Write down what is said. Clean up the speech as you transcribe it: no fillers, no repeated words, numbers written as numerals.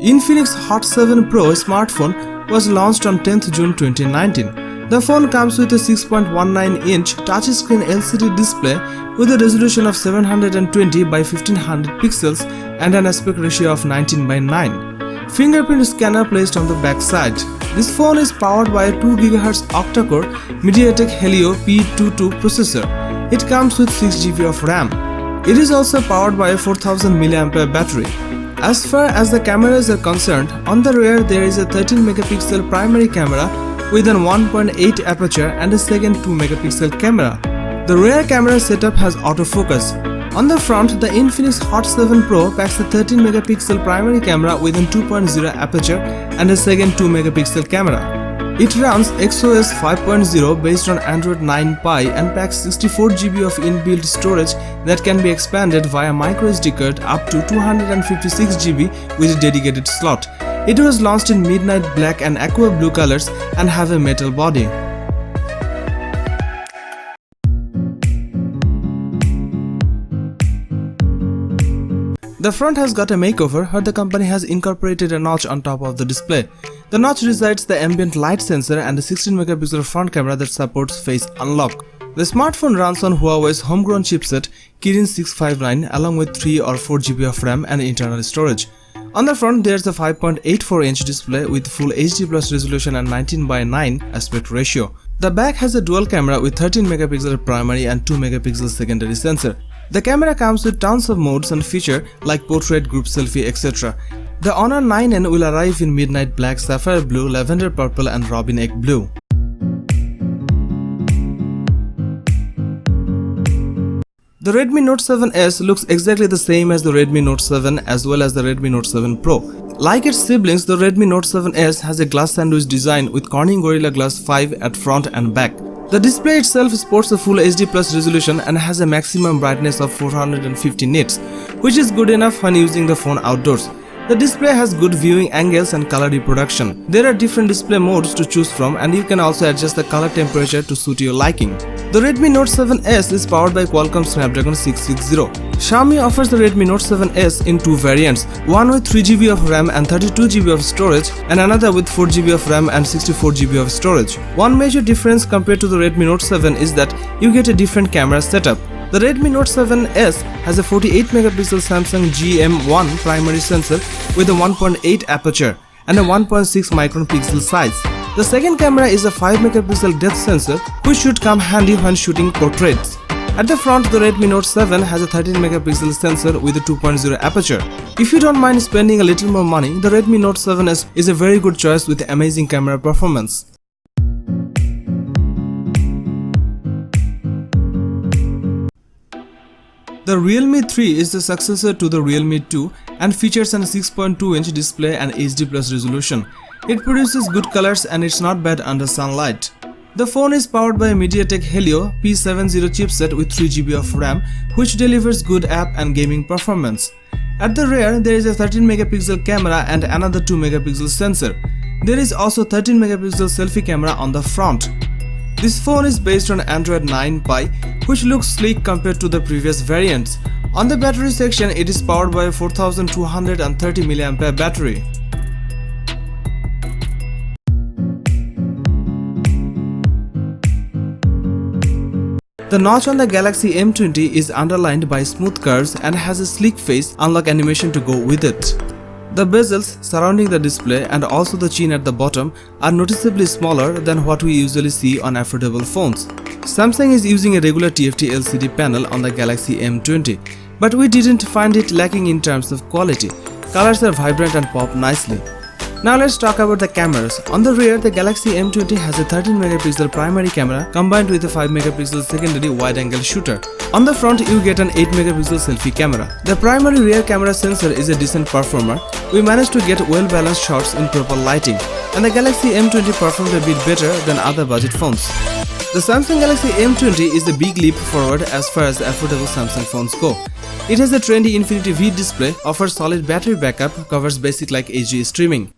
Infinix Hot 7 Pro smartphone was launched on 10th June 2019. The phone comes with a 6.19-inch touchscreen LCD display with a resolution of 720 by 1500 pixels and an aspect ratio of 19:9. Fingerprint scanner placed on the back side. This phone is powered by a 2 GHz octa-core MediaTek Helio P22 processor. It comes with 6 GB of RAM. It is also powered by a 4000 mAh battery. As far as the cameras are concerned, on the rear there is a 13 megapixel primary camera with an 1.8 aperture and a second 2 megapixel camera. The rear camera setup has autofocus. On the front, the Infinix Hot 7 Pro packs a 13 megapixel primary camera with a 2.0 aperture and a second 2 megapixel camera. It runs XOS 5.0 based on Android 9 Pie and packs 64 GB of inbuilt storage that can be expanded via microSD card up to 256 GB with a dedicated slot. It was launched in midnight black and aqua blue colors and have a metal body. The front has got a makeover where the company has incorporated a notch on top of the display. The notch resides the ambient light sensor and a 16 megapixel front camera that supports face unlock. The smartphone runs on Huawei's homegrown chipset Kirin 659 along with 3 or 4 GB of RAM and internal storage. On the front there's a 5.84-inch display with full HD plus resolution and 19:9 aspect ratio. The back has a dual camera with 13 megapixel primary and 2 megapixel secondary sensor. The camera comes with tons of modes and features like portrait, group selfie, etc. The Honor 9N will arrive in midnight black, sapphire blue, lavender purple and robin egg blue. The Redmi Note 7S looks exactly the same as the Redmi Note 7 as well as the Redmi Note 7 Pro. Like its siblings, the Redmi Note 7S has a glass sandwich design with Corning Gorilla Glass 5 at front and back. The display itself sports a full HD plus resolution and has a maximum brightness of 450 nits, which is good enough when using the phone outdoors. The display has good viewing angles and color reproduction. There are different display modes to choose from and you can also adjust the color temperature to suit your liking. The Redmi Note 7S is powered by Qualcomm Snapdragon 660. Xiaomi offers the Redmi Note 7S in two variants, one with 3 GB of RAM and 32 GB of storage and another with 4 GB of RAM and 64 GB of storage. One major difference compared to the Redmi Note 7 is that you get a different camera setup. The Redmi Note 7S has a 48 megapixel Samsung GM1 primary sensor with a 1.8 aperture and a 1.6 micron pixel size. The second camera is a 5 megapixel depth sensor which should come handy when shooting portraits. At the front, the Redmi Note 7 has a 13 megapixel sensor with a 2.0 aperture. If you don't mind spending a little more money, the Redmi Note 7S is a very good choice with amazing camera performance. The Realme 3 is the successor to the Realme 2 and features an 6.2-inch display and HD plus resolution. It produces good colors and it's not bad under sunlight. The phone is powered by a MediaTek Helio P70 chipset with 3 GB of RAM, which delivers good app and gaming performance. At the rear, there is a 13 megapixel camera and another 2 megapixel sensor. There is also 13 megapixel selfie camera on the front. This phone is based on Android 9 Pie, which looks sleek compared to the previous variants. On the battery section, it is powered by a 4230 mAh battery. The notch on the Galaxy M20 is underlined by smooth curves and has a sleek face unlock animation to go with it. The bezels surrounding the display and also the chin at the bottom are noticeably smaller than what we usually see on affordable phones. Samsung is using a regular TFT LCD panel on the Galaxy M20, but we didn't find it lacking in terms of quality. Colors are vibrant and pop nicely. Now let's talk about the cameras. On the rear, the Galaxy M20 has a 13 megapixel primary camera combined with a 5 megapixel secondary wide-angle shooter. On the front, you get an 8 megapixel selfie camera. The primary rear camera sensor is a decent performer. We managed to get well-balanced shots in proper lighting, and the Galaxy M20 performed a bit better than other budget phones. The Samsung Galaxy M20 is a big leap forward as far as affordable Samsung phones go. It has a trendy Infinity V display, offers solid battery backup, covers basic like HD streaming.